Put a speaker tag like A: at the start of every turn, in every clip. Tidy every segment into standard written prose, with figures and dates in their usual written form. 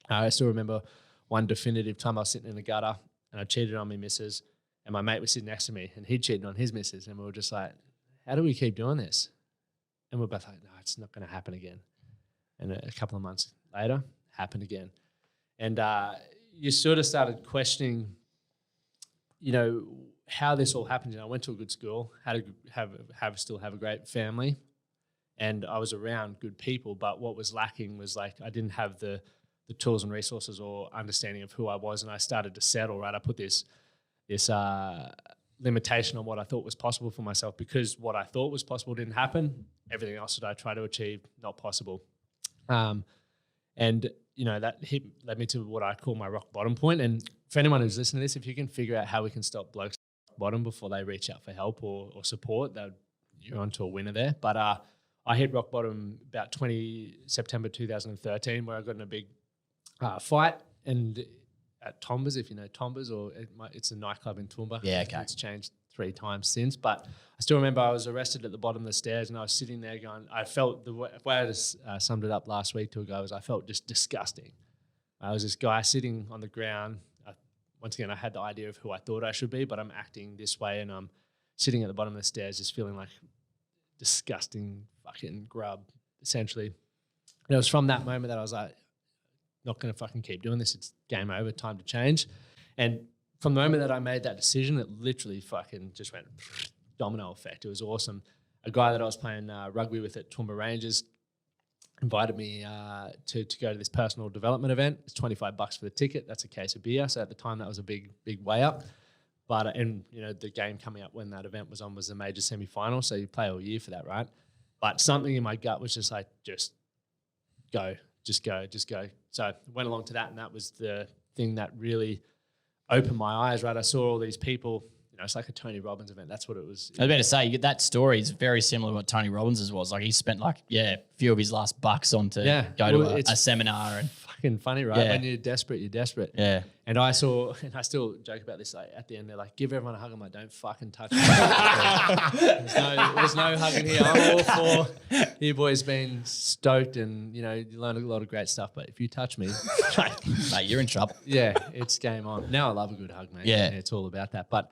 A: I still remember one definitive time I was sitting in the gutter and I cheated on my missus, and my mate was sitting next to me and he cheated on his missus, and we were just like, how do we keep doing this? And we're both like, no, it's not going to happen again. And a couple of months later, happened again. And you sort of started questioning, you know, how this all happened. You know, I went to a good school, had a still have a great family, and I was around good people. But what was lacking was like I didn't have the tools and resources or understanding of who I was, and I started to settle. Right, I put this limitation on what I thought was possible for myself, because what I thought was possible didn't happen. Everything else that I tried to achieve, not possible. And you know, that led me to what I call my rock bottom point. And for anyone who's listening to this, if you can figure out how we can stop blokes at rock bottom before they reach out for help or support, that you're onto a winner there. But I hit rock bottom about September 2013, where I got in a big fight and at Tombers, if you know Tombers, or it's a nightclub in Toowoomba.
B: Yeah, okay.
A: It's changed 3 times since, but I still remember I was arrested at the bottom of the stairs, and I was sitting there going, I felt the way I just summed it up last week to a guy was I felt just disgusting. I was this guy sitting on the ground. Once again, I had the idea of who I thought I should be, but I'm acting this way, and I'm sitting at the bottom of the stairs just feeling like disgusting fucking grub, essentially. And it was from that moment that I was like, not going to fucking keep doing this. It's game over, time to change. And from the moment that I made that decision, it literally fucking just went domino effect. It was awesome. A guy that I was playing rugby with at Toowoomba Rangers invited me to go to this personal development event. It's $25 for the ticket. That's a case of beer. So at the time, that was a big way up. But and you know, the game coming up when that event was on was the major semi-final. So you play all year for that, right? But something in my gut was just like, just go. So I went along to that, and that was the thing that really opened my eyes, right? I saw all these people, you know, it's like a Tony Robbins event. That's what it was.
B: I was about to say, that story is very similar to what Tony Robbins' was. Like, he spent a few of his last bucks on to go to a seminar. And
A: fucking funny, right? Yeah. When you're desperate, you're desperate.
B: Yeah.
A: And I still joke about this, like, at the end, they're like, give everyone a hug. I'm like, don't fucking touch me. there's no hugging here. I'm all for you boys being stoked, and, you know, you learn a lot of great stuff. But if you touch me,
B: mate, you're in trouble.
A: Yeah, it's game on. Now I love a good hug, mate.
B: Yeah.
A: It's all about that. But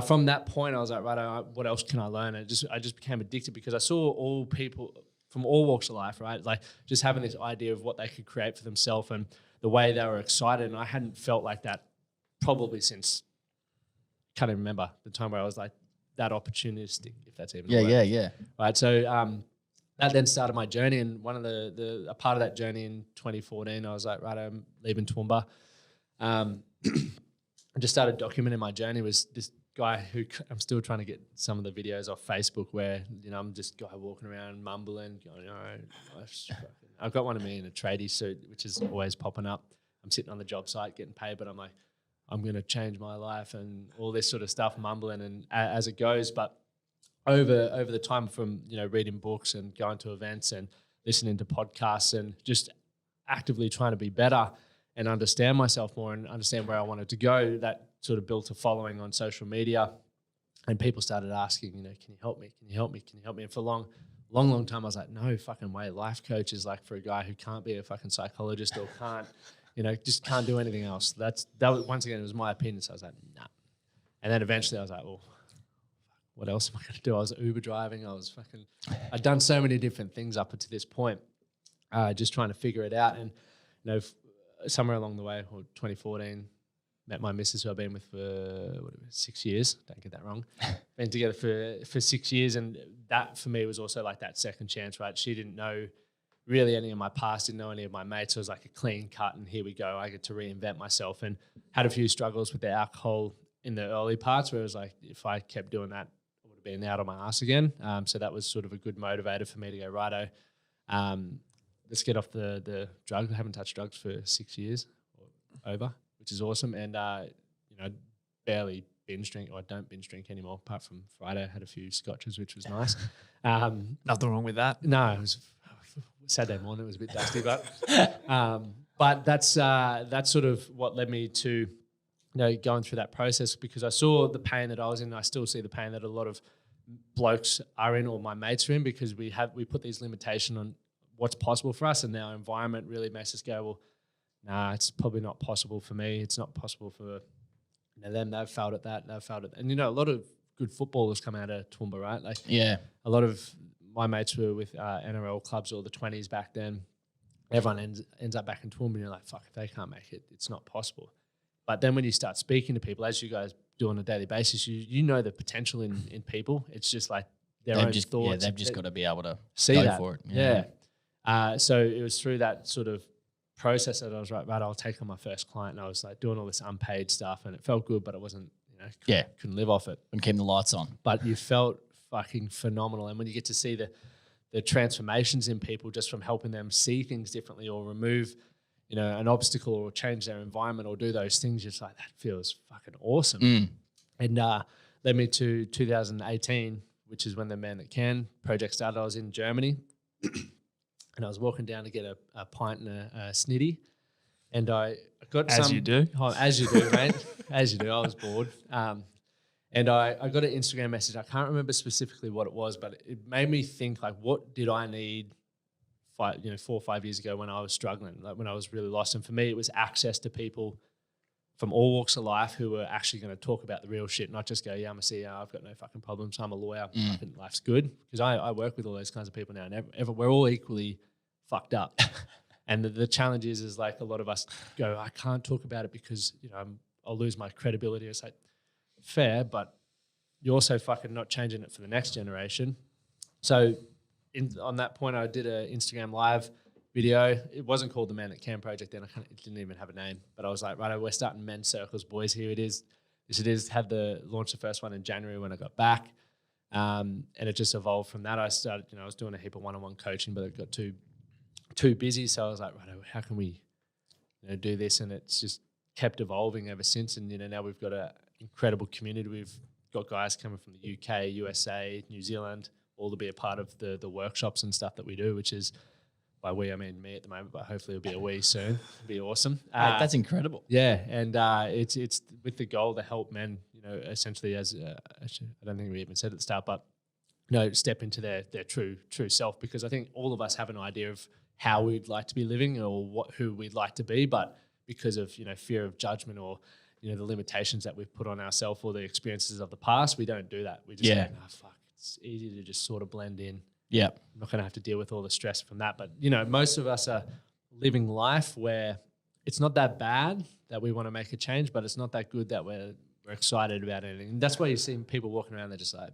A: from that point, I was like, right, what else can I learn? And I just became addicted, because I saw all people from all walks of life, right? Like, just having this idea of what they could create for themselves and the way they were excited. And I hadn't felt like that probably since, can't even remember the time where I was like that opportunistic, if that's even a word.
B: Yeah.
A: Right. So that then started my journey. And one of a part of that journey in 2014, I was like, right, I'm leaving Toowoomba. I just started documenting my journey. Was this guy who I'm still trying to get some of the videos off Facebook where, you know, I'm just guy walking around mumbling, going, I've got one of me in a tradie suit, which is always popping up. I'm sitting on the job site getting paid, but I'm like, I'm going to change my life and all this sort of stuff, mumbling and as it goes. But over the time, from, you know, reading books and going to events and listening to podcasts and just actively trying to be better and understand myself more and understand where I wanted to go, that sort of built a following on social media, and people started asking, you know, can you help me? Can you help me? Can you help me? And for a long time, I was like, no fucking way. Life coach is like for a guy who can't be a fucking psychologist or can't, you know, just can't do anything else. That was, once again, it was my opinion. So I was like, nah. And then eventually I was like, well, what else am I going to do? I was Uber driving. I'd done so many different things up to this point, just trying to figure it out. And, you know, somewhere along the way, or 2014, met my missus, who I've been with for 6 years. Don't get that wrong. Been together for 6 years, and that for me was also like that second chance, right? She didn't know really any of my past, didn't know any of my mates. So it was like a clean cut, and here we go. I get to reinvent myself, and had a few struggles with the alcohol in the early parts, where it was like, if I kept doing that, I would have been out on my ass again. So that was sort of a good motivator for me to go, righto, let's get off the drugs. I haven't touched drugs for 6 years or over, which is awesome. And, you know, barely binge drink, or I don't binge drink anymore, apart from Friday. I had a few scotches, which was nice.
C: Nothing wrong with that.
A: No, it was Saturday morning. It was a bit dusty, but that's sort of what led me to, you know, going through that process, because I saw the pain that I was in. And I still see the pain that a lot of blokes are in, or my mates are in, because we put these limitations on what's possible for us, and our environment really makes us go, well, nah, it's probably not possible for me. It's not possible for them. They've failed at that. They've failed at that. And, a lot of good footballers come out of Toowoomba, right? Like,
B: yeah,
A: a lot of my mates were with NRL clubs or the 20s back then. Everyone ends up back in Toowoomba and you're like, fuck, if they can't make it, it's not possible. But then when you start speaking to people, as you guys do on a daily basis, you know the potential in people. It's just like their own thoughts.
B: Yeah, they've just got to be able to
A: see
B: go
A: that.
B: for it.
A: Yeah. So it was through that sort of process that I was right, I'll take on my first client. And I was like doing all this unpaid stuff and it felt good, but it wasn't, couldn't live off it.
B: And keep the lights on.
A: But you felt fucking phenomenal. And when you get to see the transformations in people just from helping them see things differently or remove, an obstacle or change their environment or do those things, just like that feels fucking awesome. And led me to 2018, which is when the Man That Can project started. I was in Germany and I was walking down to get a pint and a snitty. And I got
C: as you do,
A: mate, as you do. I was bored. And I got an Instagram message. I can't remember specifically what it was, but it made me think, like, what did I need 4 or 5 years ago when I was struggling, like when I was really lost? And for me, it was access to people from all walks of life who were actually going to talk about the real shit, not just go, yeah, I'm a CEO, I've got no fucking problems, I'm a lawyer, fucking life's good. Because I work with all those kinds of people now, and we're all equally fucked up. And the challenge is like a lot of us go, I can't talk about it because, I'll lose my credibility. It's like, fair, but you're also fucking not changing it for the next generation. So on that point, I did an Instagram live video. It wasn't called the Man That Can Project then. It didn't even have a name. But I was like, right, we're starting men's circles, boys. Here it is. This it is. Had launched the first one in January when I got back. And it just evolved from that. I started, I was doing a heap of one-on-one coaching, but it got too busy. So I was like, right, how can we do this? And it's just kept evolving ever since. And, now we've got an incredible community. We've got guys coming from the UK, USA, New Zealand, all to be a part of the workshops and stuff that we do, which is, by we, I mean me at the moment, but hopefully it'll be a we soon. It'll be awesome.
B: That's incredible.
A: Yeah, and it's with the goal to help men, essentially as I don't think we even said at the start, but step into their true self, because I think all of us have an idea of how we'd like to be living or who we'd like to be, but because of fear of judgment or the limitations that we've put on ourselves or the experiences of the past, we don't do that. We just go, fuck, it's easy to just sort of blend in.
B: Yeah.
A: I'm not going to have to deal with all the stress from that. But, most of us are living life where it's not that bad that we want to make a change, but it's not that good that we're excited about anything. And that's why you see people walking around, they're just like,